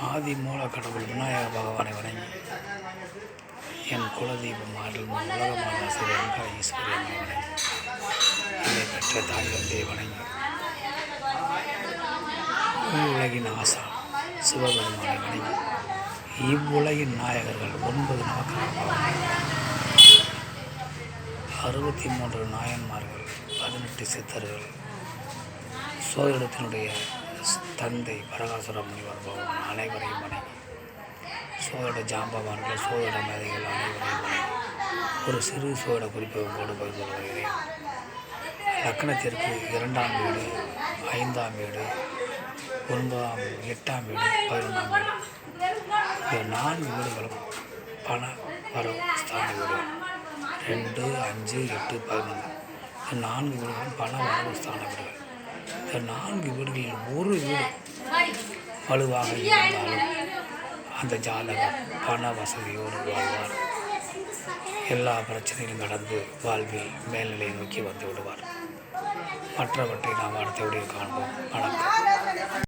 ஆதி மூல கடவுள் விநாயக பகவானை வணங்கி என் குலதெய்வம் அருள்மிகு உலகமான ஸ்ரீ ரங்க ஈஸ்வரியனை வணங்கி என்னை பெற்ற தாய் தந்தையை வணங்கி உலகின் ஆசா சிவபெருமானை வணங்கி இவ்வுலகின் நாயகர்கள் 9 நவக்கிரக 63 நாயன்மார்கள் 18 சித்தர்கள் சோதிடத்தினுடைய தந்தை பரகாசுர முனிவர் பகவான் அனைவரையும் வணங்கி சோதிட ஜாம்பவான்கள் சோதிட மேதைகள் அனைவரையும் வணங்கி ஒரு சிறு சோதிட குறிப்பை உங்களோடு பகிர்ந்து வருகிறேன். லக்னத்திற்கு 2ஆம் வீடு 5ஆம் வீடு 9ஆம் 8ஆம் வீடு 11ஆம் வீடு இந்த 4 வீடுகளும் பண வரவு ஸ்தான வீடுகள் 2, 5, 8, 11 இந்த 4 வீடுகளும் பண வரவு ஸ்தான வீடுகள். இந்த 4 வீடுகளில் ஒரு வீடு வலுவாக இருந்தாலும் அந்த ஜாதகர் பண வசதியோடு வாழ்வார். எல்லா பிரச்சனையும் கடந்து வாழ்வில் மேல்நிலையை நோக்கி வந்து விடுவார். மற்றவற்றை நாம் அடுத்த வீடியோ காண்போம். வணக்கம்.